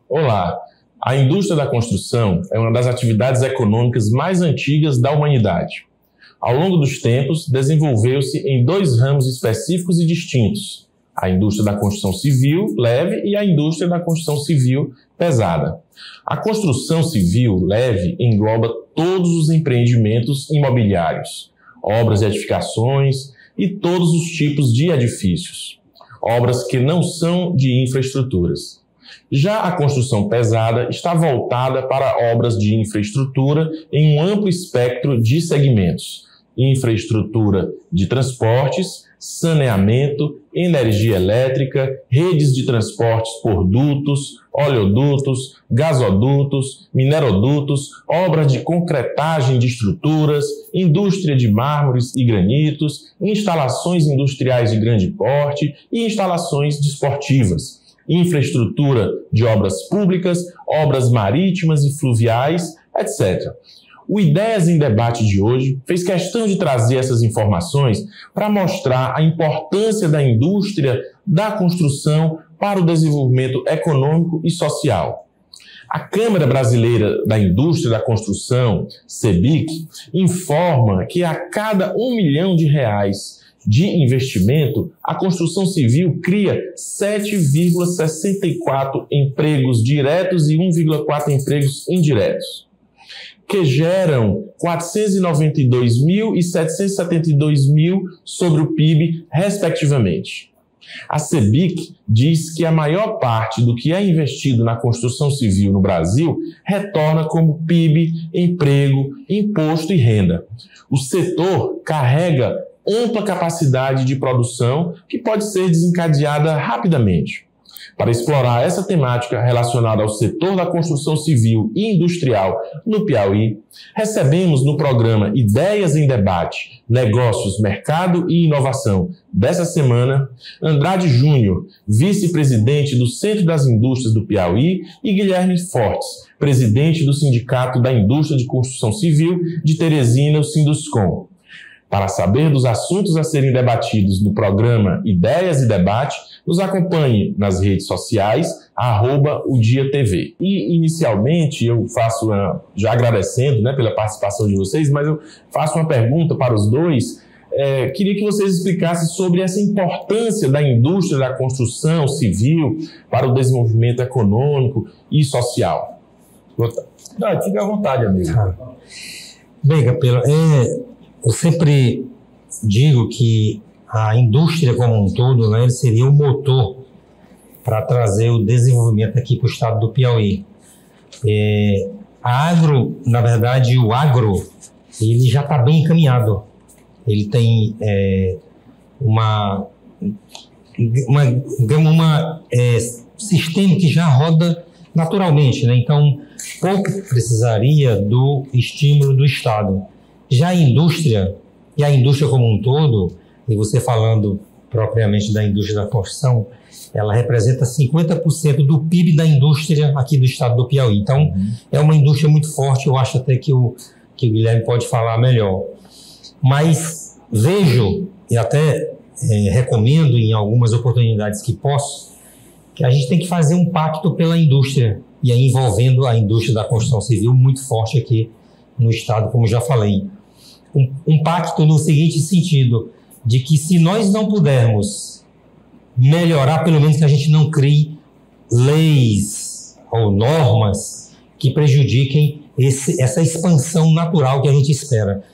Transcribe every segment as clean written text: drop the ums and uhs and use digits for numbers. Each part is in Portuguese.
Olá! A indústria da construção é uma das atividades econômicas mais antigas da humanidade. Ao longo dos tempos, desenvolveu-se em dois ramos específicos e distintos: a indústria da construção civil leve e a indústria da construção civil pesada. A construção civil leve engloba todos os empreendimentos imobiliários, obras e edificações e todos os tipos de edifícios, obras que não são de infraestruturas. Já a construção pesada está voltada para obras de infraestrutura em um amplo espectro de segmentos: infraestrutura de transportes, saneamento, energia elétrica, redes de transportes por dutos, oleodutos, gasodutos, minerodutos, obras de concretagem de estruturas, indústria de mármores e granitos, instalações industriais de grande porte e instalações desportivas, infraestrutura de obras públicas, obras marítimas e fluviais, etc. O Ideias em Debate de hoje fez questão de trazer essas informações para mostrar a importância da indústria da construção para o desenvolvimento econômico e social. A Câmara Brasileira da Indústria da Construção, CEBIC, informa que a cada R$ 1 milhão de investimento, a construção civil cria 7,64 empregos diretos e 1,4 empregos indiretos, que geram 492 mil e 772 mil sobre o PIB, respectivamente. A CEBIC diz que a maior parte do que é investido na construção civil no Brasil retorna como PIB, emprego, imposto e renda. O setor carrega ampla capacidade de produção que pode ser desencadeada rapidamente. Para explorar essa temática relacionada ao setor da construção civil e industrial no Piauí, recebemos no programa Ideias em Debate, Negócios, Mercado e Inovação dessa semana, Andrade Júnior, vice-presidente do Centro das Indústrias do Piauí, e Guilherme Fortes, presidente do Sindicato da Indústria de Construção Civil de Teresina, o Sinduscom. Para saber dos assuntos a serem debatidos no programa Ideias e Debate, nos acompanhe nas redes sociais, @ODiaTV. E, inicialmente, eu faço, já agradecendo, pela participação de vocês, mas eu faço uma pergunta para os dois. Queria que vocês explicassem sobre essa importância da indústria da construção civil para o desenvolvimento econômico e social. Fique à vontade, amigo. Bem, Capelo, eu sempre digo que a indústria como um todo, ele seria o motor para trazer o desenvolvimento aqui para o estado do Piauí. Na verdade, o agro, ele já está bem encaminhado. Ele tem sistema que já roda naturalmente, Então, pouco precisaria do estímulo do Estado. Já a indústria, e a indústria como um todo, e você falando propriamente da indústria da construção, ela representa 50% do PIB da indústria aqui do estado do Piauí. Então, é uma indústria muito forte, eu acho até que o Guilherme pode falar melhor. Mas vejo, e até recomendo em algumas oportunidades que posso, que a gente tem que fazer um pacto pela indústria, e aí envolvendo a indústria da construção civil muito forte aqui no estado, como já falei. Um pacto no seguinte sentido, de que se nós não pudermos melhorar, pelo menos que a gente não crie leis ou normas que prejudiquem essa expansão natural que a gente espera.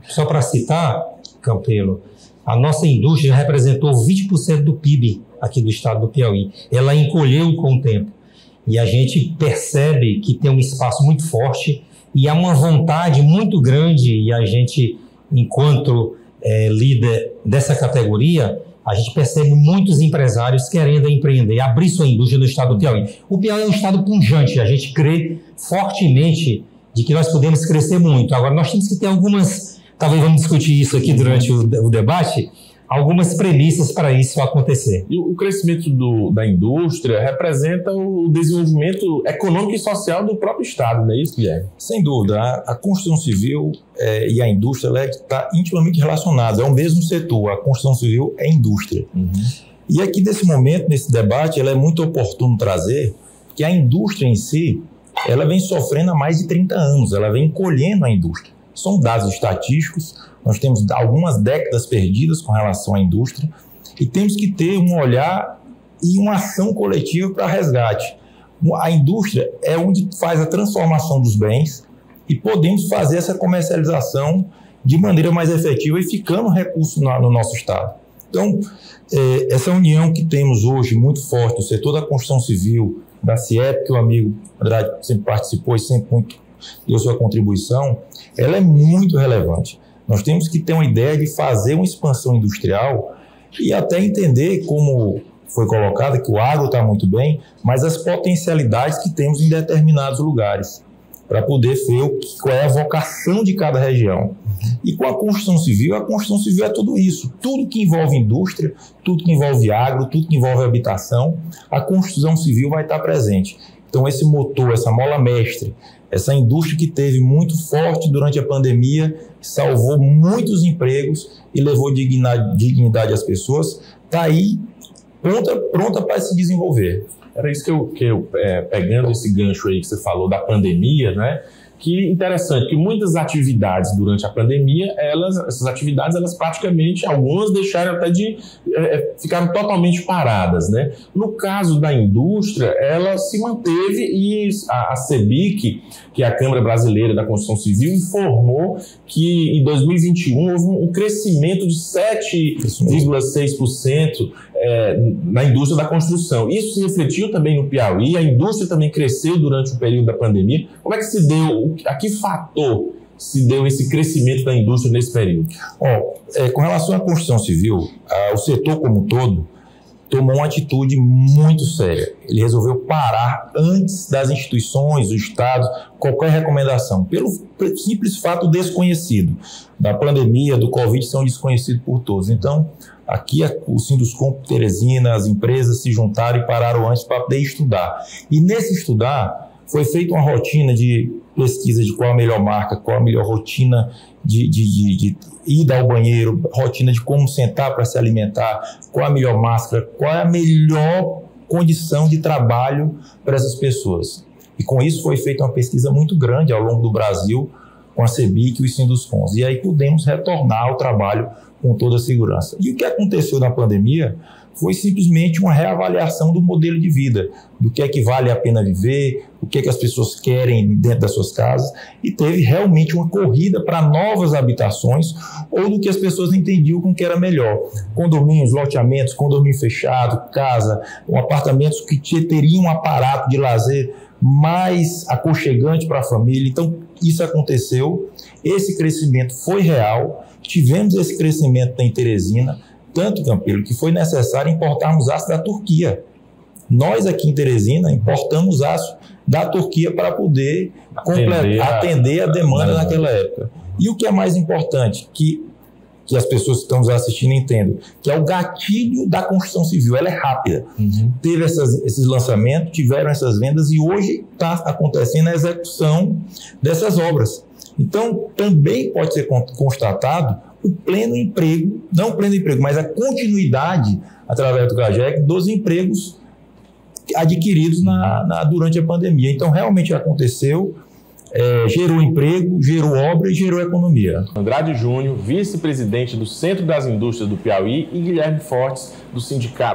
Só para citar, Campelo, a nossa indústria representou 20% do PIB aqui do estado do Piauí. Ela encolheu com o tempo. E a gente percebe que tem um espaço muito forte e há uma vontade muito grande, e a gente, enquanto líder dessa categoria, a gente percebe muitos empresários querendo empreender, abrir sua indústria no estado do Piauí. O Piauí é um estado pujante, a gente crê fortemente de que nós podemos crescer muito. Agora, nós temos que ter algumas, talvez vamos discutir isso aqui durante o debate, algumas premissas para isso acontecer. E o crescimento da indústria representa o desenvolvimento econômico e social do próprio Estado, não é isso, Guilherme? Sem dúvida. A construção civil e a indústria está intimamente relacionada. É o mesmo setor. A construção civil é indústria. E aqui, nesse momento, nesse debate, ela é muito oportuno trazer que a indústria em si, ela vem sofrendo há mais de 30 anos, ela vem encolhendo a indústria. São dados estatísticos, nós temos algumas décadas perdidas com relação à indústria e temos que ter um olhar e uma ação coletiva para resgate. A indústria é onde faz a transformação dos bens e podemos fazer essa comercialização de maneira mais efetiva e ficando recurso no nosso Estado. Então, essa união que temos hoje muito forte no setor da construção civil, da CIEP, que o amigo Andrade sempre participou e sempre muito deu sua contribuição, ela é muito relevante. Nós temos que ter uma ideia de fazer uma expansão industrial e até entender, como foi colocado, que o agro está muito bem, mas as potencialidades que temos em determinados lugares, para poder ver qual é a vocação de cada região. E com a construção civil é tudo isso. Tudo que envolve indústria, tudo que envolve agro, tudo que envolve habitação, a construção civil vai estar presente. Então, esse motor, essa mola mestre, essa indústria que teve muito forte durante a pandemia, salvou muitos empregos e levou dignidade às pessoas, está aí pronta para se desenvolver. Era isso que eu pegando esse gancho aí que você falou da pandemia, né? Que interessante, que muitas atividades durante a pandemia, essas atividades, elas praticamente, algumas deixaram até ficaram totalmente paradas, né? No caso da indústria, ela se manteve e a CEBIC, que é a Câmara Brasileira da Construção Civil, informou que em 2021 houve um crescimento de 7,6% na indústria da construção. Isso se refletiu também no Piauí, a indústria também cresceu durante o período da pandemia. Como é que se deu, a que fator se deu esse crescimento da indústria nesse período? Com relação à construção civil, o setor como um todo tomou uma atitude muito séria. Ele resolveu parar antes das instituições, do Estado, qualquer recomendação, pelo simples fato desconhecido. Da pandemia, do Covid, são desconhecidos por todos. Então, aqui o Sinduscom Teresina, as empresas se juntaram e pararam antes para poder estudar. E nesse estudar, foi feita uma rotina de pesquisa de qual a melhor marca, qual a melhor rotina de ir ao banheiro, rotina de como sentar para se alimentar, qual a melhor máscara, qual é a melhor condição de trabalho para essas pessoas. E com isso foi feita uma pesquisa muito grande ao longo do Brasil, com a CEBIC e os Sinduscoms. E aí pudemos retornar ao trabalho com toda a segurança. E o que aconteceu na pandemia foi simplesmente uma reavaliação do modelo de vida, do que é que vale a pena viver, o que é que as pessoas querem dentro das suas casas, e teve realmente uma corrida para novas habitações ou do que as pessoas entendiam com que era melhor. Condomínios, loteamentos, condomínio fechado, casa, apartamentos que teriam um aparato de lazer mais aconchegante para a família. Então, isso aconteceu, esse crescimento foi real, tivemos esse crescimento em Teresina, tanto, Campelo, que foi necessário importarmos aço da Turquia. Nós aqui em Teresina importamos aço da Turquia para poder atender a demanda naquela época. E o que é mais importante, que as pessoas que estão nos assistindo entendam, que é o gatilho da construção civil, ela é rápida. Teve esses lançamentos, tiveram essas vendas e hoje está acontecendo a execução dessas obras. Então, também pode ser constatado o pleno emprego, não o pleno emprego, mas a continuidade, através do CAGEC, dos empregos adquiridos durante a pandemia. Então, realmente aconteceu, gerou emprego, gerou obra e gerou economia. Andrade Júnior, vice-presidente do Centro das Indústrias do Piauí, e Guilherme Fortes,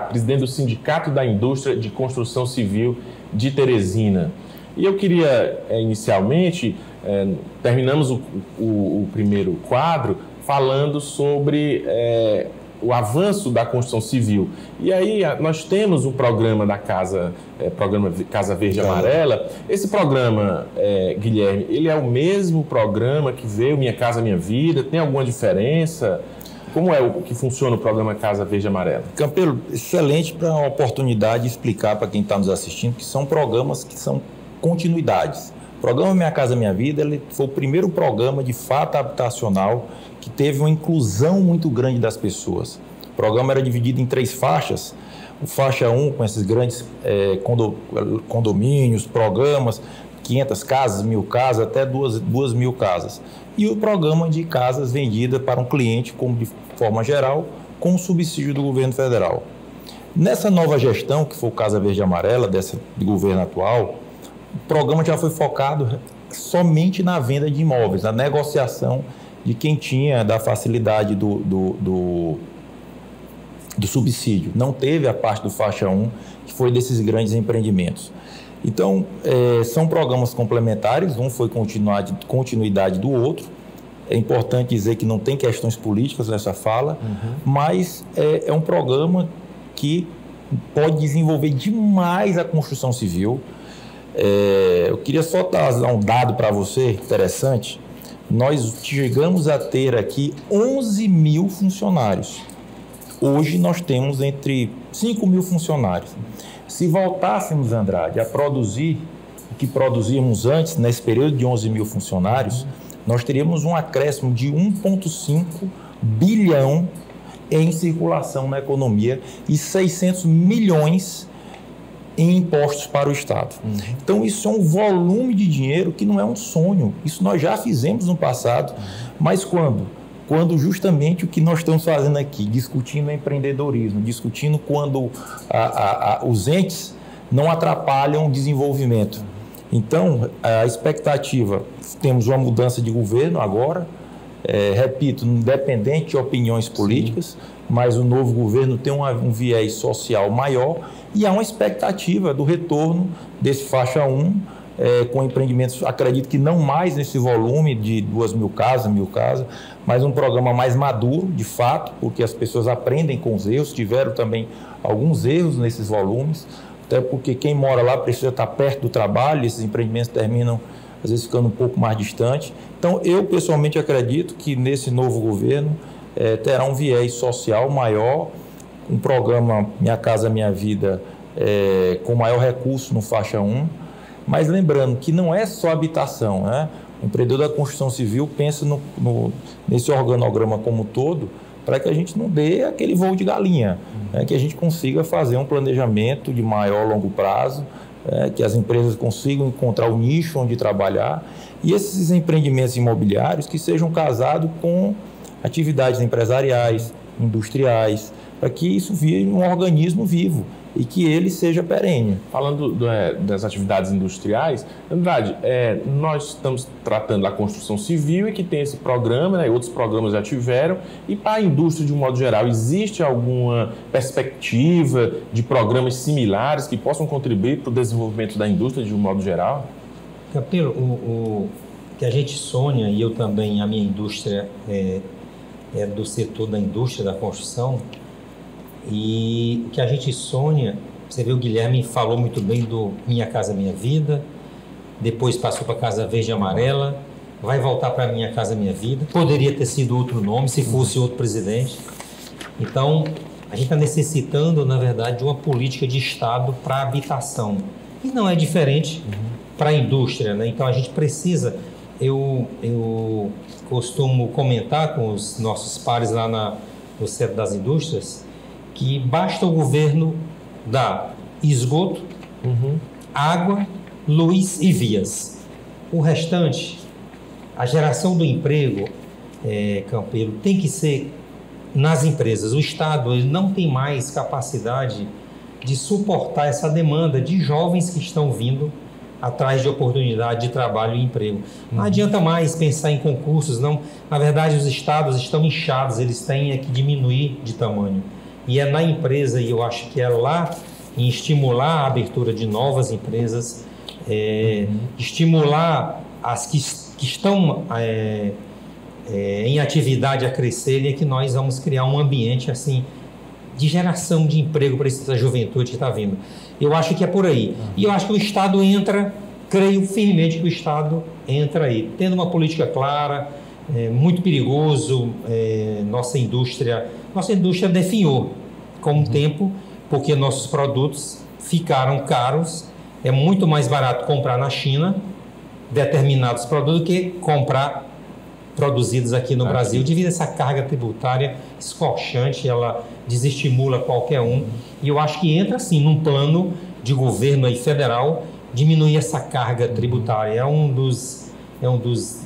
presidente do Sindicato da Indústria de Construção Civil de Teresina. E eu queria, inicialmente, terminamos o primeiro quadro falando sobre o avanço da construção civil. E aí nós temos um programa da programa Casa Verde e Amarela. Esse programa, Guilherme, ele é o mesmo programa que veio Minha Casa Minha Vida? Tem alguma diferença? Como é que funciona o programa Casa Verde e Amarela? Campelo, excelente para uma oportunidade de explicar para quem está nos assistindo que são programas que são continuidades. O programa Minha Casa Minha Vida ele foi o primeiro programa de fato habitacional que teve uma inclusão muito grande das pessoas. O programa era dividido em 3 faixas. O faixa 1, com esses grandes condomínios, programas, 500 casas, 1.000 casas, até 2.000 casas. E o programa de casas vendidas para um cliente, como de forma geral, com o subsídio do governo federal. Nessa nova gestão, que foi o Casa Verde e Amarela, do governo atual, o programa já foi focado somente na venda de imóveis, na negociação de quem tinha da facilidade do subsídio. Não teve a parte do faixa 1, que foi desses grandes empreendimentos. Então, são programas complementares, um foi continuidade do outro. É importante dizer que não tem questões políticas nessa fala, mas é um programa que pode desenvolver demais a construção civil. Eu queria só dar um dado para você, interessante. Nós chegamos a ter aqui 11 mil funcionários. Hoje nós temos entre 5 mil funcionários. Se voltássemos, Andrade, a produzir o que produzíamos antes, nesse período de 11 mil funcionários, nós teríamos um acréscimo de 1,5 bilhão em circulação na economia e 600 milhões em impostos para o Estado. Então, isso é um volume de dinheiro que não é um sonho. Isso nós já fizemos no passado, mas quando? Quando justamente o que nós estamos fazendo aqui, discutindo empreendedorismo, discutindo quando os entes não atrapalham o desenvolvimento. Então, a expectativa, temos uma mudança de governo agora, repito, independente de opiniões políticas, mas o novo governo tem um viés social maior e há uma expectativa do retorno desse faixa 1, com empreendimentos, acredito que não mais nesse volume de 2.000 casas, 1.000 casas, mas um programa mais maduro, de fato, porque as pessoas aprendem com os erros, tiveram também alguns erros nesses volumes, até porque quem mora lá precisa estar perto do trabalho, esses empreendimentos terminam, às vezes, ficando um pouco mais distantes. Então, eu pessoalmente acredito que nesse novo governo terá um viés social maior, um programa Minha Casa Minha Vida com maior recurso no faixa 1, mas lembrando que não é só habitação, né? O empreendedor da construção civil pensa nesse organograma como um todo, para que a gente não dê aquele voo de galinha, né? Que a gente consiga fazer um planejamento de maior longo prazo, que as empresas consigam encontrar o nicho onde trabalhar e esses empreendimentos imobiliários que sejam casados com atividades empresariais, industriais, para que isso vire um organismo vivo e que ele seja perene. Falando das atividades industriais, Andrade, nós estamos tratando da construção civil e que tem esse programa, né, e outros programas já tiveram, e para a indústria de um modo geral, existe alguma perspectiva de programas similares que possam contribuir para o desenvolvimento da indústria de um modo geral? Campelo, o que a gente sonha, e eu também, a minha indústria é do setor da indústria da construção, e o que a gente sonha, você vê, o Guilherme falou muito bem do Minha Casa Minha Vida, depois passou para Casa Verde e Amarela, vai voltar para Minha Casa Minha Vida, poderia ter sido outro nome se fosse outro presidente. Então, a gente está necessitando, na verdade, de uma política de Estado para a habitação, e não é diferente para a indústria, né? Então, a gente precisa, eu costumo comentar com os nossos pares lá no Centro das Indústrias, que basta o governo dar esgoto, água, luz e vias. O restante, a geração do emprego, Campelo, tem que ser nas empresas. O Estado ele não tem mais capacidade de suportar essa demanda de jovens que estão vindo atrás de oportunidade de trabalho e emprego. Não adianta mais pensar em concursos, não. Na verdade, os estados estão inchados, eles têm que diminuir de tamanho. E é na empresa, e eu acho que é lá, em estimular a abertura de novas empresas, estimular as que estão em atividade a crescerem, é que nós vamos criar um ambiente assim de geração de emprego para essa juventude que está vindo. Eu acho que é por aí. E eu acho que o Estado entra, creio firmemente que o Estado entra aí, tendo uma política clara. Muito perigoso, nossa indústria definhou com o tempo, porque nossos produtos ficaram caros, é muito mais barato comprar na China determinados produtos do que comprar produzidos aqui no Brasil, devido a essa carga tributária escorchante, ela desestimula qualquer um, e eu acho que entra assim num plano de governo aí federal, diminuir essa carga tributária, é um dos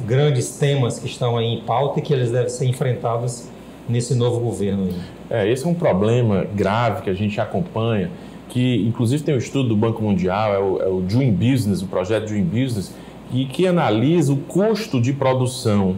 grandes temas que estão aí em pauta e que eles devem ser enfrentados nesse novo governo aí? Esse é um problema grave que a gente acompanha, que inclusive tem um estudo do Banco Mundial, é o Doing Business, o projeto Doing Business, que analisa o custo de produção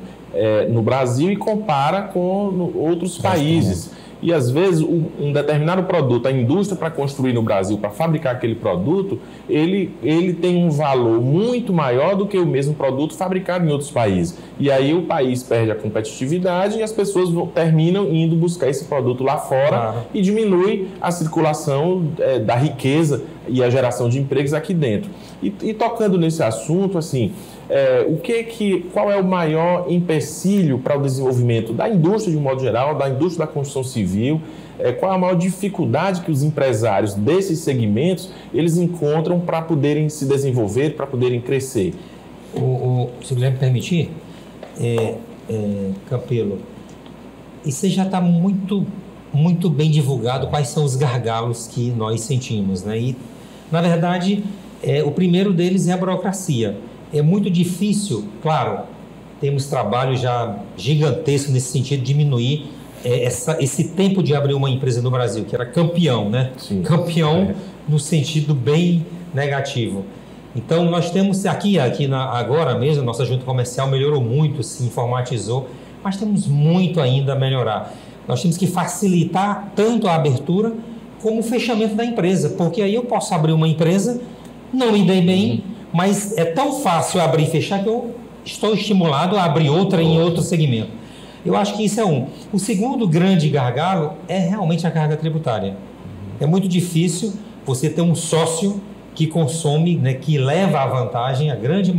no Brasil e compara com outros países. E às vezes um determinado produto, a indústria para construir no Brasil, para fabricar aquele produto, ele tem um valor muito maior do que o mesmo produto fabricado em outros países. E aí o país perde a competitividade e as pessoas terminam indo buscar esse produto lá fora e diminui a circulação da riqueza e a geração de empregos aqui dentro. E tocando nesse assunto, assim, qual é o maior empecilho para o desenvolvimento da indústria de um modo geral, da indústria da construção civil? Qual a maior dificuldade que os empresários desses segmentos eles encontram para poderem se desenvolver, para poderem crescer? Se o Guilherme permitir, Campelo, isso já está muito bem divulgado quais são os gargalos que nós sentimos, né? E, na verdade, o primeiro deles é a burocracia. É muito difícil, claro, temos trabalho já gigantesco nesse sentido de diminuir esse tempo de abrir uma empresa no Brasil, que era campeão, né? Sim. Campeão no sentido bem negativo. Então, nós temos agora mesmo, nossa junta comercial melhorou muito, se informatizou, mas temos muito ainda a melhorar. Nós temos que facilitar tanto a abertura como o fechamento da empresa, porque aí eu posso abrir uma empresa, não me dei bem, mas é tão fácil abrir e fechar que eu estou estimulado a abrir outra em outro segmento. Eu acho que isso é um. O segundo grande gargalo é realmente a carga tributária. É muito difícil você ter um sócio que consome, né, que leva a vantagem, a grande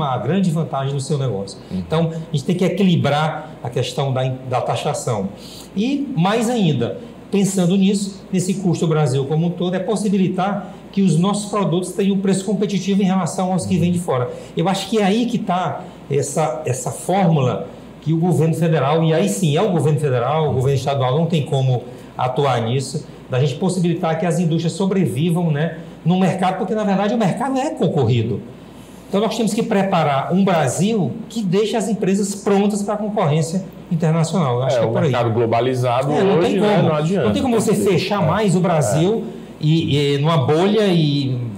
vantagem do seu negócio. Então, a gente tem que equilibrar a questão da taxação. E, mais ainda, pensando nisso, nesse custo do Brasil como um todo, é possibilitar que os nossos produtos tenham um preço competitivo em relação aos que vêm de fora. Eu acho que é aí que está essa fórmula que o governo federal, e aí sim é o governo federal, o governo estadual não tem como atuar nisso, da gente possibilitar que as indústrias sobrevivam, né, no mercado, porque na verdade o mercado é concorrido. Então nós temos que preparar um Brasil que deixe as empresas prontas para a concorrência internacional. Eu acho que é por aí. O mercado globalizado hoje, não adianta. Não tem como você fechar mais o Brasil e numa bolha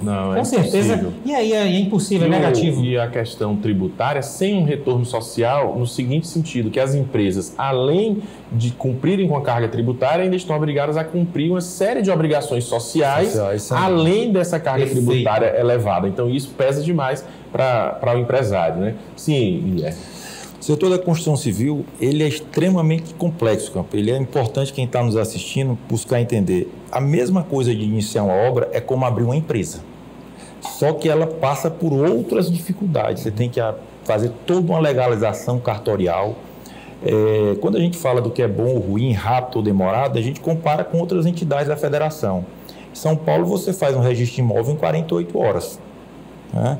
não, com certeza. Impossível. E aí é impossível, é negativo. E a questão tributária sem um retorno social no seguinte sentido, que as empresas, além de cumprirem com a carga tributária, ainda estão obrigadas a cumprir uma série de obrigações sociais além dessa carga tributária elevada. Então isso pesa demais para o empresário, né? Sim, Guilherme. O setor da construção civil, ele é extremamente complexo, Campo. Ele é importante quem está nos assistindo buscar entender. A mesma coisa de iniciar uma obra é como abrir uma empresa. Só que ela passa por outras dificuldades. Você tem que fazer toda uma legalização cartorial. Quando a gente fala do que é bom ou ruim, rápido ou demorado, a gente compara com outras entidades da federação. Em São Paulo, você faz um registro de imóvel em 48 horas. Né?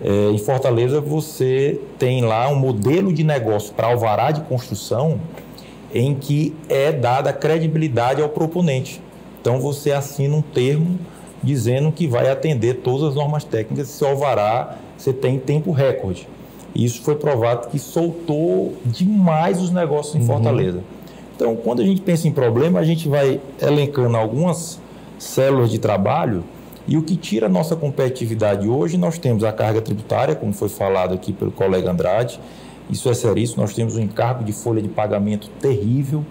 Em Fortaleza, você tem lá um modelo de negócio para alvará de construção em que é dada credibilidade ao proponente. Então, você assina um termo dizendo que vai atender todas as normas técnicas. Se alvará, você tem tempo recorde. Isso foi provado que soltou demais os negócios em Fortaleza. Então, quando a gente pensa em problema, a gente vai elencando algumas células de trabalho. E o que tira a nossa competitividade hoje, nós temos a carga tributária, como foi falado aqui pelo colega Andrade. Isso é seríssimo, nós temos um encargo de folha de pagamento terrível,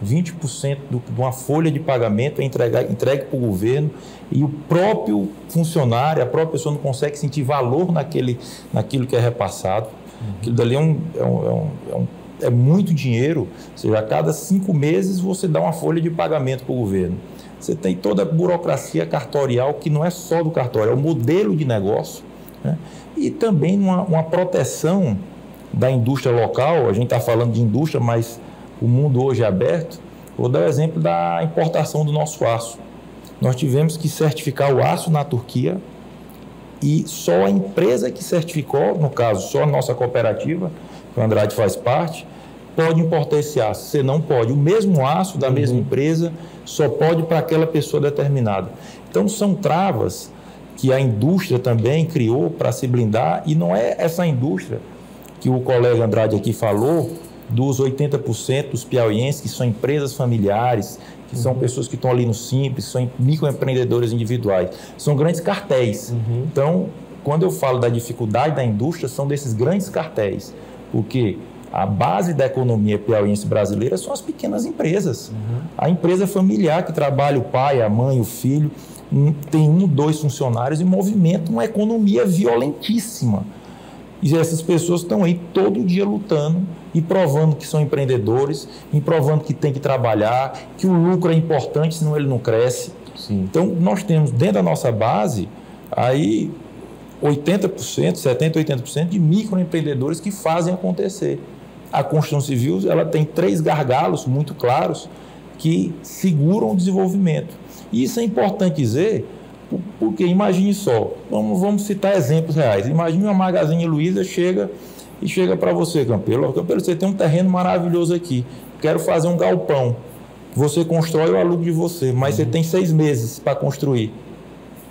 20% de uma folha de pagamento é entregue para o governo e o próprio funcionário, a própria pessoa não consegue sentir valor naquilo que é repassado. Aquilo dali é muito dinheiro, ou seja, a cada 5 meses você dá uma folha de pagamento para o governo. Você tem toda a burocracia cartorial, que não é só do cartório, é o modelo de negócio, né? E também uma proteção da indústria local. A gente está falando de indústria, mas o mundo hoje é aberto. Vou dar o exemplo da importação do nosso aço. Nós tivemos que certificar o aço na Turquia e só a empresa que certificou, no caso, só a nossa cooperativa, que o Andrade faz parte, pode importar esse aço. Você não pode. O mesmo aço da mesma empresa só pode para aquela pessoa determinada. Então, são travas que a indústria também criou para se blindar, e não é essa indústria que o colega Andrade aqui falou, dos 80% dos piauienses, que são empresas familiares, que são pessoas que estão ali no Simples, são microempreendedores individuais, são grandes cartéis. Então, quando eu falo da dificuldade da indústria, são desses grandes cartéis, porque a base da economia piauiense brasileira são as pequenas empresas. A empresa familiar que trabalha o pai, a mãe, o filho, tem 1, 2 funcionários e movimenta uma economia violentíssima. E essas pessoas estão aí todo dia lutando e provando que são empreendedores, e provando que tem que trabalhar, que o lucro é importante, senão ele não cresce. Sim. Então, nós temos dentro da nossa base aí 80%, 70%, 80% de microempreendedores que fazem acontecer. A construção civil, ela tem 3 gargalos muito claros que seguram o desenvolvimento. E isso é importante dizer, porque imagine só, vamos citar exemplos reais. Imagine uma Magazine Luiza chega para você, Campelo. Campelo, você tem um terreno maravilhoso aqui, quero fazer um galpão. Você constrói o alugo de você, mas você tem 6 meses para construir.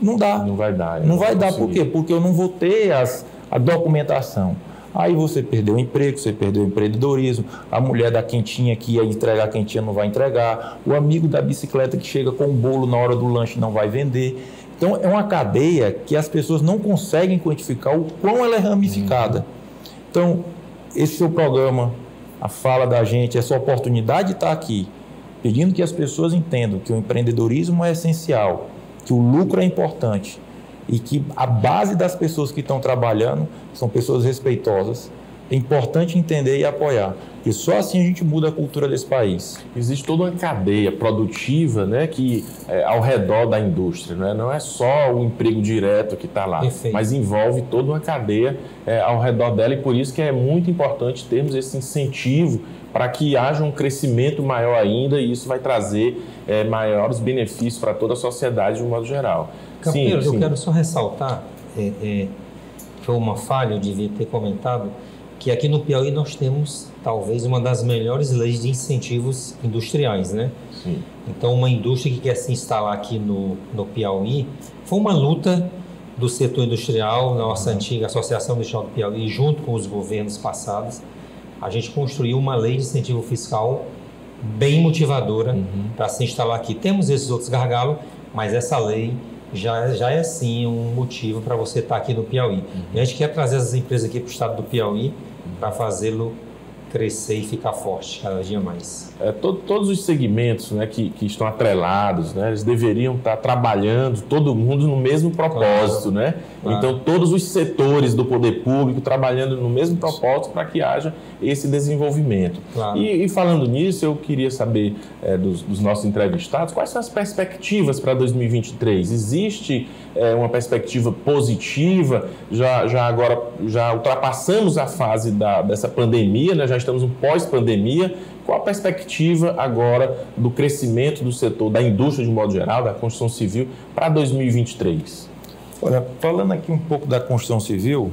Não dá. Não vai dar. Não vai dar, por quê? Porque eu não vou ter a documentação. Aí você perdeu o emprego, você perdeu o empreendedorismo, a mulher da quentinha que ia entregar a quentinha não vai entregar, o amigo da bicicleta que chega com o bolo na hora do lanche não vai vender. Então, é uma cadeia que as pessoas não conseguem quantificar o quão ela é ramificada. Então, esse seu programa, a fala da gente, essa oportunidade de estar aqui, pedindo que as pessoas entendam que o empreendedorismo é essencial, que o lucro é importante e que a base das pessoas que estão trabalhando são pessoas respeitosas. É importante entender e apoiar, porque só assim a gente muda a cultura desse país. Existe toda uma cadeia produtiva, né, que ao redor da indústria, né? Não é só o emprego direto que está lá, Perfeito. Mas envolve toda uma cadeia ao redor dela, e por isso que é muito importante termos esse incentivo para que haja um crescimento maior ainda, e isso vai trazer maiores benefícios para toda a sociedade de um modo geral. Campelo, Sim. eu quero só ressaltar, foi uma falha, eu devia ter comentado, que aqui no Piauí nós temos talvez uma das melhores leis de incentivos industriais, né? Sim. Então, uma indústria que quer se instalar aqui no Piauí, foi uma luta do setor industrial, nossa antiga Associação Industrial do Piauí, junto com os governos passados, a gente construiu uma lei de incentivo fiscal bem motivadora para se instalar aqui. Temos esses outros gargalos, mas essa lei já é sim um motivo para você estar aqui no Piauí. E a gente quer trazer essas empresas aqui para o estado do Piauí para fazê-lo crescer e ficar forte cada dia mais. Todos os segmentos, né, que estão atrelados, né, eles deveriam estar trabalhando, todo mundo no mesmo propósito, né? Claro. Então, todos os setores do poder público trabalhando no mesmo propósito para que haja esse desenvolvimento. Claro. E falando nisso, eu queria saber dos nossos entrevistados, quais são as perspectivas para 2023? Existe uma perspectiva positiva? Já ultrapassamos a fase dessa pandemia, né? Já estamos no pós-pandemia. Qual a perspectiva agora do crescimento do setor da indústria de modo geral, da construção civil, para 2023? Olha, falando aqui um pouco da construção civil,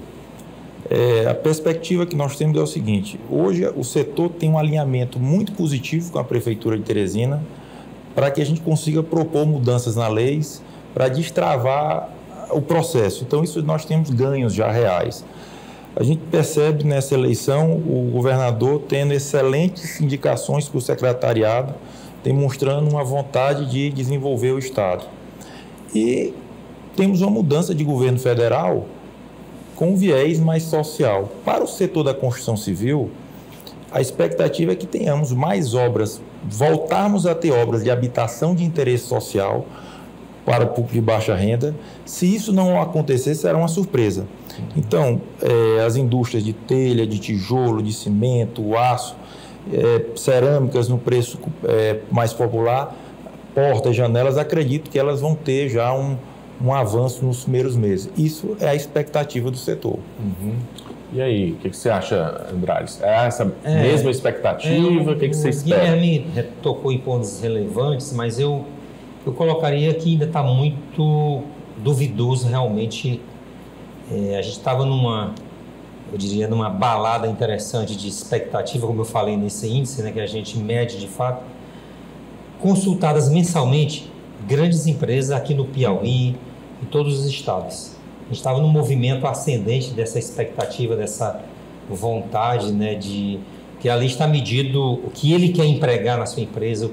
a perspectiva que nós temos é o seguinte: hoje o setor tem um alinhamento muito positivo com a Prefeitura de Teresina para que a gente consiga propor mudanças nas leis para destravar o processo. Então, isso nós temos ganhos já reais. A gente percebe nessa eleição o governador tendo excelentes indicações para o secretariado, demonstrando uma vontade de desenvolver o Estado. E temos uma mudança de governo federal com um viés mais social. Para o setor da construção civil, a expectativa é que tenhamos mais obras, voltarmos a ter obras de habitação de interesse social para o público de baixa renda. Se isso não acontecer, será uma surpresa. Então, as indústrias de telha, de tijolo, de cimento, aço, cerâmicas no preço mais popular, portas, janelas, acredito que elas vão ter já um avanço nos primeiros meses. Isso é a expectativa do setor. E aí, o que você acha, Andrade? É essa mesma expectativa? O que você espera? Guilherme tocou em pontos relevantes, mas eu colocaria que ainda está muito duvidoso realmente. A gente estava numa balada interessante de expectativa, como eu falei nesse índice, né, que a gente mede de fato, consultadas mensalmente grandes empresas aqui no Piauí e todos os estados. A gente estava num movimento ascendente dessa expectativa, dessa vontade, né, de que ali está medido o que ele quer empregar na sua empresa,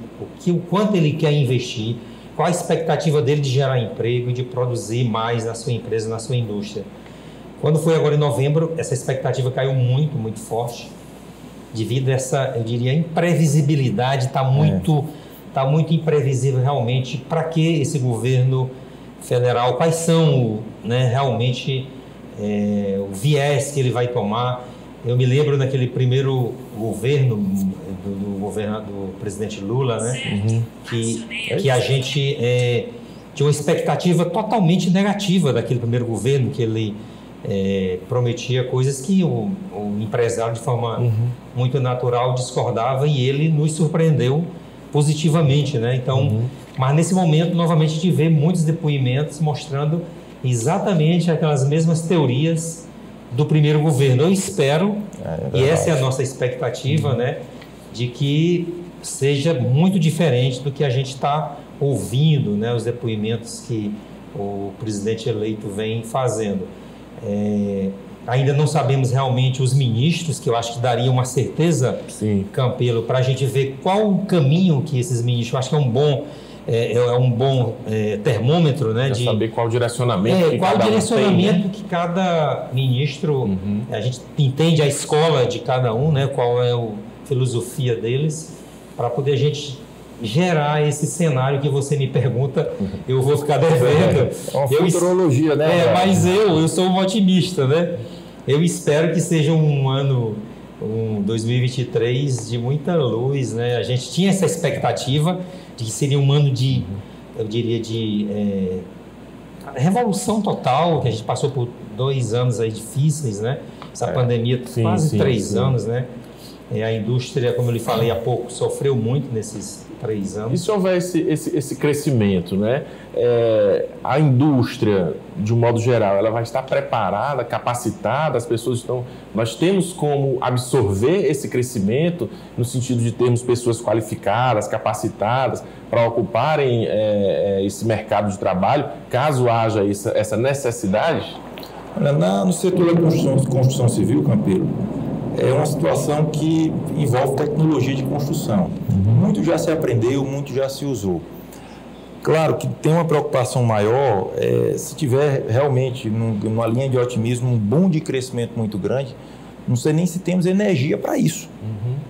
o quanto ele quer investir, qual a expectativa dele de gerar emprego e de produzir mais na sua empresa, na sua indústria. Quando foi agora em novembro, essa expectativa caiu muito, muito forte, devido a essa, eu diria, imprevisibilidade, está muito imprevisível realmente. Para que esse governo federal, quais são, né, realmente o viés que ele vai tomar? Eu me lembro naquele primeiro governo do presidente Lula, né, que a gente tinha uma expectativa totalmente negativa daquele primeiro governo, que ele prometia coisas que o empresário, de forma muito natural, discordava, e ele nos surpreendeu positivamente, né? Então, mas nesse momento, novamente, a gente vê muitos depoimentos mostrando exatamente aquelas mesmas teorias do primeiro governo. Eu espero, e essa é a nossa expectativa, né, de que seja muito diferente do que a gente está ouvindo, né, os depoimentos que o presidente eleito vem fazendo. Ainda não sabemos realmente os ministros, que eu acho que daria uma certeza, Campelo, para a gente ver qual o caminho que esses ministros... Eu acho que é um bom termômetro, né? De saber qual o direcionamento que cada ministro... A gente entende a escola de cada um, né? Qual é a filosofia deles, para poder a gente gerar esse cenário que você me pergunta. Eu vou ficar devendo. É uma futurologia, né? Mas eu sou um otimista, né? Eu espero que seja um ano, 2023, de muita luz, né? A gente tinha essa expectativa de que seria um ano de, eu diria, de revolução total, que a gente passou por 2 anos aí difíceis, né? Essa pandemia, quase 3 anos, né? A indústria, como eu lhe falei há pouco, sofreu muito nesses 3 anos. E se houver esse crescimento, né? A indústria, de um modo geral, ela vai estar preparada, capacitada, as pessoas estão... Nós temos como absorver esse crescimento, no sentido de termos pessoas qualificadas, capacitadas, para ocuparem esse mercado de trabalho, caso haja essa necessidade? Olha, no setor da construção civil, Campelo, é uma situação que envolve tecnologia de construção. Muito já se aprendeu, muito já se usou. Claro que tem uma preocupação maior, se tiver realmente numa linha de otimismo um boom de crescimento muito grande, não sei nem se temos energia para isso,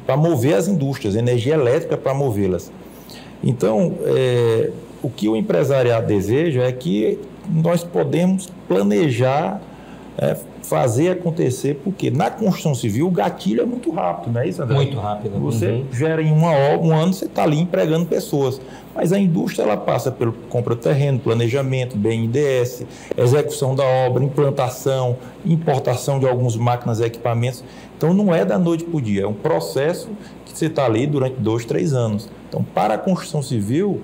para mover as indústrias, energia elétrica para movê-las. Então, o que o empresariado deseja é que nós podemos planejar, fazer acontecer, porque na construção civil o gatilho é muito rápido, não é isso, André? Muito rápido. Você gera em um ano, você está ali empregando pessoas. Mas a indústria, ela passa pelo compra de terreno, planejamento, BNDES, execução da obra, implantação, importação de algumas máquinas e equipamentos. Então não é da noite para o dia, é um processo que você está ali durante 2, 3 anos. Então, para a construção civil,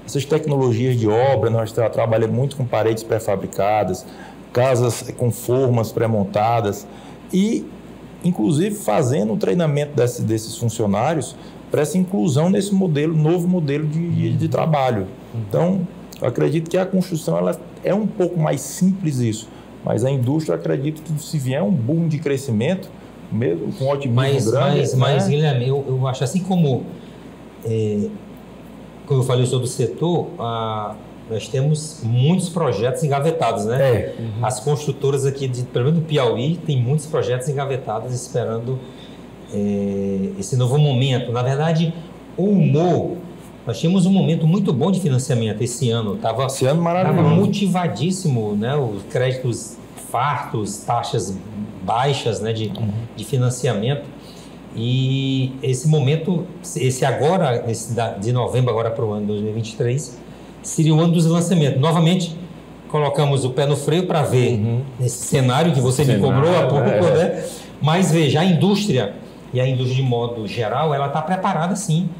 essas tecnologias de obra, nós trabalhamos muito com paredes pré-fabricadas, casas com formas pré-montadas e, inclusive, fazendo o treinamento desses funcionários para essa inclusão nesse novo modelo de trabalho. Então, eu acredito que a construção ela é um pouco mais simples isso, mas a indústria, eu acredito que se vier um boom de crescimento, mesmo com otimismo grande... Mas Guilherme, eu acho assim como eu falei sobre o setor, nós temos muitos projetos engavetados, né? As construtoras aqui, pelo menos do Piauí, tem muitos projetos engavetados esperando esse novo momento. Na verdade, nós tínhamos um momento muito bom de financiamento esse ano. Estava motivadíssimo, né? Os créditos fartos, taxas baixas, né? de financiamento. E esse momento, agora, de novembro agora para o ano 2023, seria o ano dos lançamentos. Novamente, colocamos o pé no freio para ver esse cenário que você me cobrou há pouco, né? Mas veja, a indústria de modo geral, ela está preparada sim.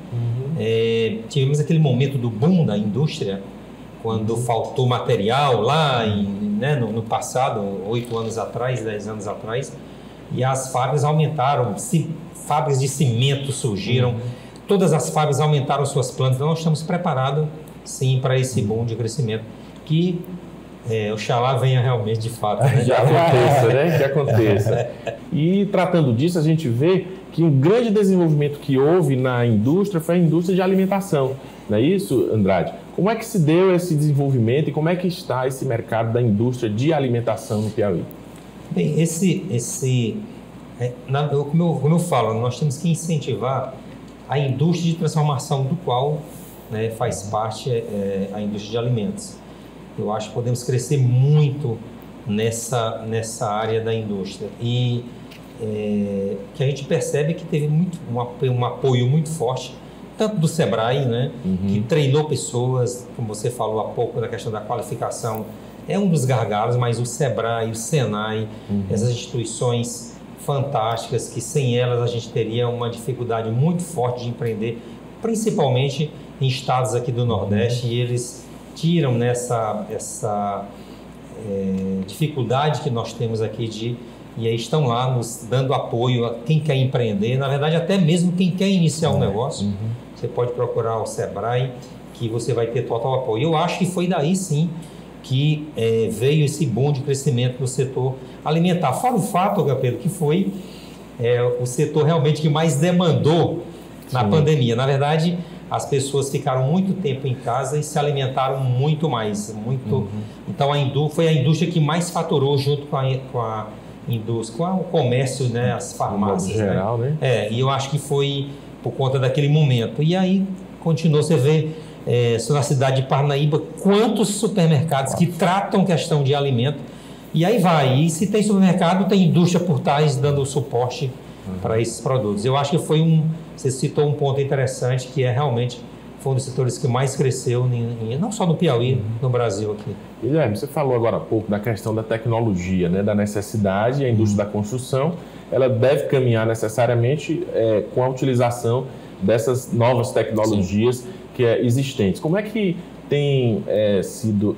Tivemos aquele momento do boom da indústria, quando faltou material lá no passado, 8 anos atrás, 10 anos atrás, e as fábricas aumentaram, fábricas de cimento surgiram, todas as fábricas aumentaram suas plantas. Então nós estamos preparados sim para esse boom de crescimento, que Oxalá venha realmente de fato. Né? Que aconteça, né? Que aconteça. E tratando disso, a gente vê que um grande desenvolvimento que houve na indústria foi a indústria de alimentação. Não é isso, Andrade? Como é que se deu esse desenvolvimento e como é que está esse mercado da indústria de alimentação no Piauí? Bem, como eu falo, nós temos que incentivar a indústria de transformação do qual, né, faz parte a indústria de alimentos. Eu acho que podemos crescer muito nessa área da indústria e que a gente percebe que teve um apoio muito forte, tanto do Sebrae, né, que treinou pessoas, como você falou há pouco na questão da qualificação, é um dos gargalos, mas o Sebrae, o Senai, essas instituições fantásticas que sem elas a gente teria uma dificuldade muito forte de empreender, principalmente em estados aqui do Nordeste, e eles tiram essa dificuldade que nós temos aqui e aí estão lá nos dando apoio a quem quer empreender, na verdade até mesmo quem quer iniciar um negócio, você pode procurar o Sebrae, que você vai ter total apoio. Eu acho que foi daí sim que veio esse boom de crescimento do setor alimentar. Fora o fato, Capelo, que foi o setor realmente que mais demandou na pandemia. Na verdade, as pessoas ficaram muito tempo em casa e se alimentaram muito mais. Então, foi a indústria que mais faturou junto com a indústria, com o comércio, né, as farmácias. De modo geral, né? E eu acho que foi por conta daquele momento. E aí, continuou, você vê na cidade de Parnaíba, quantos supermercados que tratam questão de alimento. E aí vai. E se tem supermercado, tem indústria por trás dando suporte para esses produtos. Eu acho que você citou um ponto interessante, que realmente foi um dos setores que mais cresceu, não só no Piauí, no Brasil aqui. Guilherme, você falou agora há pouco da questão da tecnologia, né, da necessidade, a indústria da construção, ela deve caminhar necessariamente com a utilização dessas novas tecnologias existentes. Como é que que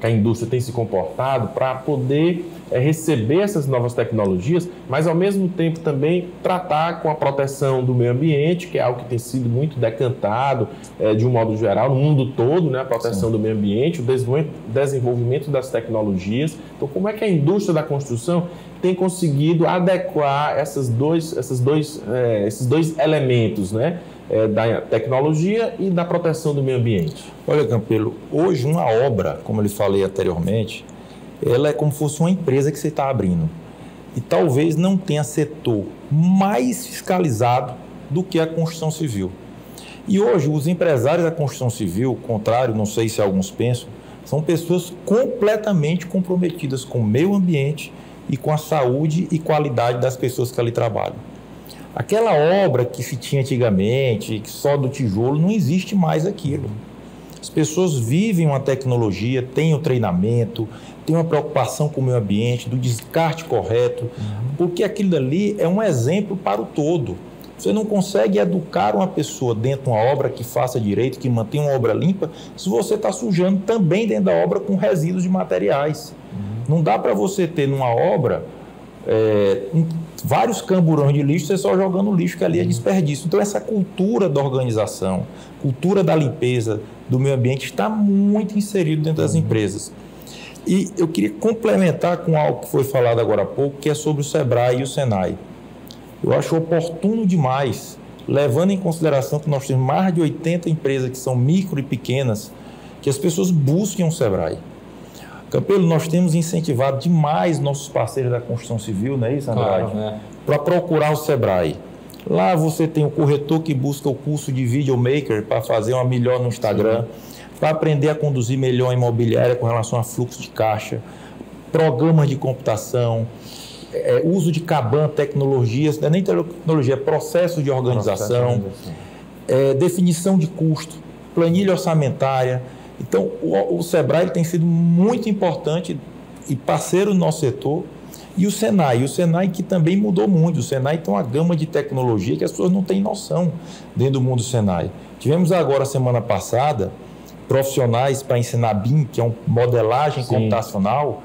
a indústria tem se comportado para poder receber essas novas tecnologias, mas ao mesmo tempo também tratar com a proteção do meio ambiente, que é algo que tem sido muito decantado de um modo geral no mundo todo, né? A proteção do meio ambiente, o desenvolvimento das tecnologias. Então, como é que a indústria da construção tem conseguido adequar esses dois elementos, né? Da tecnologia e da proteção do meio ambiente? Olha, Campelo, hoje uma obra, como eu lhe falei anteriormente, ela é como se fosse uma empresa que você está abrindo. E talvez não tenha setor mais fiscalizado do que a construção civil. E hoje os empresários da construção civil, contrário, não sei se alguns pensam, são pessoas completamente comprometidas com o meio ambiente e com a saúde e qualidade das pessoas que ali trabalham. Aquela obra que se tinha antigamente, que só do tijolo, não existe mais aquilo. As pessoas vivem uma tecnologia, têm o treinamento, têm uma preocupação com o meio ambiente, do descarte correto, porque aquilo ali é um exemplo para o todo. Você não consegue educar uma pessoa dentro de uma obra que faça direito, que mantenha uma obra limpa, se você está sujando também dentro da obra com resíduos de materiais. Não dá para você ter numa obra vários camburões de lixo, você só jogando lixo, que ali é desperdício. Então essa cultura da organização, cultura da limpeza, do meio ambiente, está muito inserido dentro das empresas. E eu queria complementar com algo que foi falado agora há pouco, que é sobre o Sebrae e o Senai. Eu acho oportuno demais, levando em consideração que nós temos mais de 80 empresas que são micro e pequenas, que as pessoas busquem um Sebrae. Campelo, nós temos incentivado demais nossos parceiros da construção civil, não é isso, Andrade? Claro, para procurar o Sebrae. Lá você tem o corretor que busca o curso de videomaker para fazer uma melhor no Instagram, para aprender a conduzir melhor a imobiliária com relação a fluxo de caixa, programas de computação, uso de Kanban, tecnologias, não é nem tecnologia, é processo de organização, definição de custo, planilha orçamentária. Então, o Sebrae tem sido muito importante e parceiro do nosso setor. E o Senai que também mudou muito. O Senai tem uma gama de tecnologia que as pessoas não têm noção dentro do mundo do Senai. Tivemos agora, semana passada, profissionais para ensinar BIM, que é uma modelagem computacional,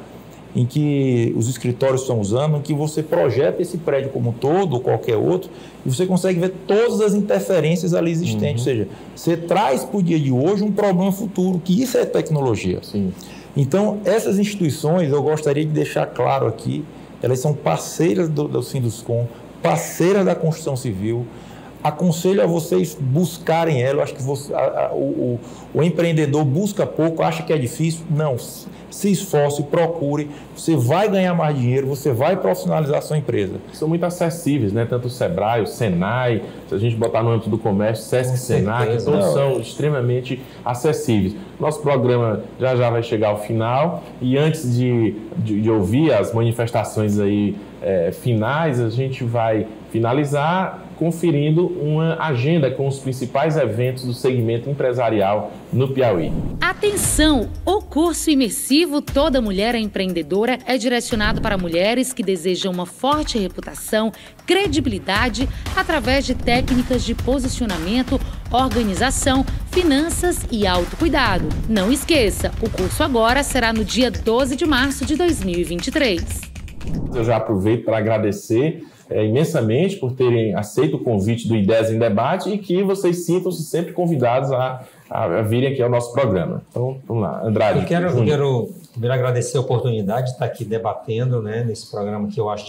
em que os escritórios estão usando, em que você projeta esse prédio como um todo, ou qualquer outro, e você consegue ver todas as interferências ali existentes. Ou seja, você traz para o dia de hoje um problema futuro, que isso é tecnologia. Então, essas instituições, eu gostaria de deixar claro aqui, elas são parceiras do Sinduscom, parceiras da construção civil. Aconselho a vocês buscarem ela. Eu acho que o empreendedor busca pouco, acha que é difícil. Não, se esforce, procure. Você vai ganhar mais dinheiro, você vai profissionalizar a sua empresa. São muito acessíveis, né? Tanto o Sebrae, o Senai, se a gente botar no âmbito do comércio, Sesc, Senac, todos são extremamente acessíveis. Nosso programa já vai chegar ao final e antes de ouvir as manifestações aí finais, a gente vai finalizar conferindo uma agenda com os principais eventos do segmento empresarial no Piauí. Atenção! O curso imersivo Toda Mulher é Empreendedora é direcionado para mulheres que desejam uma forte reputação, credibilidade, através de técnicas de posicionamento, organização, finanças e autocuidado. Não esqueça, o curso agora será no dia 12 de março de 2023. Eu já aproveito para agradecer imensamente por terem aceito o convite do Ideias em Debate e que vocês sintam-se sempre convidados a virem aqui ao nosso programa. Então, vamos lá. Andrade. Eu quero primeiro agradecer a oportunidade de estar aqui debatendo, né, nesse programa que eu acho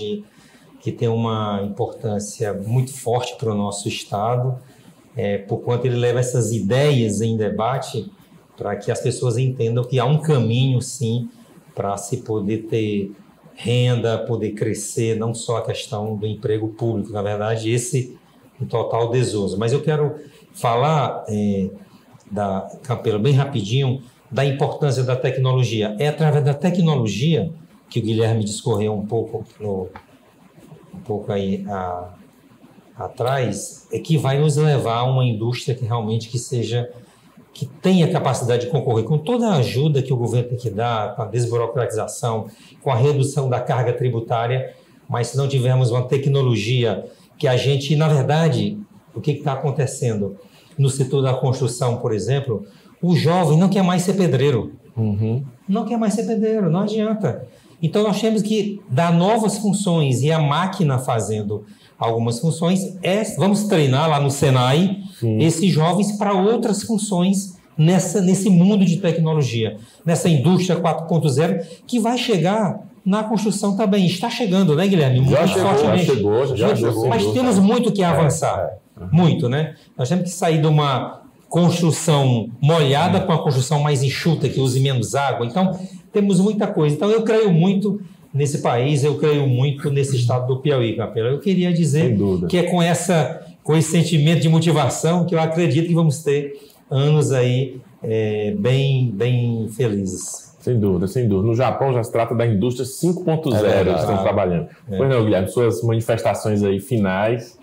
que tem uma importância muito forte para o nosso Estado, por quanto ele leva essas ideias em debate para que as pessoas entendam que há um caminho, sim, para se poder ter renda, poder crescer, não só a questão do emprego público, na verdade, esse é um total desuso. Mas eu quero falar, Campelo, bem rapidinho, da importância da tecnologia. É através da tecnologia que o Guilherme discorreu um pouco aí atrás, que vai nos levar a uma indústria que realmente que tenha capacidade de concorrer com toda a ajuda que o governo tem que dar, com a desburocratização, com a redução da carga tributária, mas se não tivermos uma tecnologia que a gente, na verdade, o que está acontecendo? No setor da construção, por exemplo, o jovem não quer mais ser pedreiro. Não quer mais ser pedreiro, não adianta. Então, nós temos que dar novas funções e a máquina fazendo algumas funções, vamos treinar lá no Senai esses jovens para outras funções nesse mundo de tecnologia, nessa indústria 4.0 que vai chegar na construção também. Está chegando, né, Guilherme? Já chegou. Mas temos muito que avançar. Muito, né? Nós temos que sair de uma construção molhada para uma construção mais enxuta, que use menos água. Então, temos muita coisa. Então, eu creio muito nesse país, eu creio muito nesse estado do Piauí, Capela. Eu queria dizer que é com esse sentimento de motivação que eu acredito que vamos ter anos aí bem felizes. Sem dúvida, sem dúvida. No Japão já se trata da indústria 5.0 que estão trabalhando. Pois não, Guilherme, suas manifestações aí finais.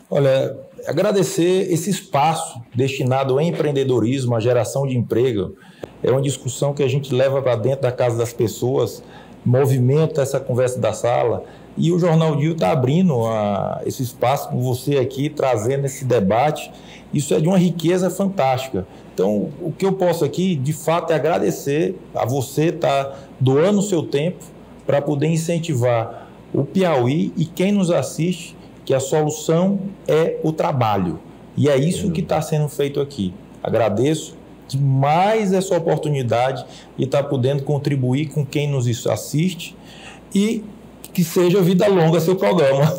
Olha, agradecer esse espaço destinado ao empreendedorismo, à geração de emprego. É uma discussão que a gente leva para dentro da casa das pessoas, movimenta essa conversa da sala, e o Jornal Dio está abrindo esse espaço com você aqui, trazendo esse debate. Isso é de uma riqueza fantástica. Então, o que eu posso aqui, de fato, é agradecer a você estar doando o seu tempo para poder incentivar o Piauí e quem nos assiste, que a solução é o trabalho. E é isso que está sendo feito aqui. Agradeço demais essa oportunidade de estar podendo contribuir com quem nos assiste e que seja vida longa seu programa.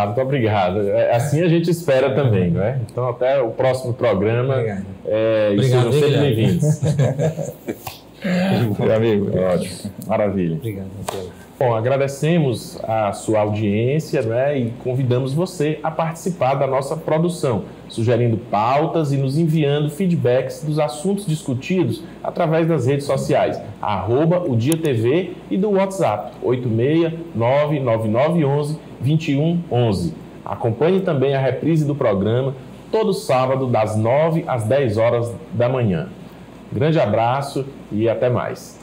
Muito obrigado. Assim a gente espera também, não é? Então, até o próximo programa. Obrigado. Sejam sempre bem-vindos. Meu amigo. Ótimo. Maravilha. Obrigado. Bom, agradecemos a sua audiência, né, e convidamos você a participar da nossa produção, sugerindo pautas e nos enviando feedbacks dos assuntos discutidos através das redes sociais, @ODiaTV e do WhatsApp 86999112111. Acompanhe também a reprise do programa todo sábado das 9 às 10 horas da manhã. Grande abraço e até mais.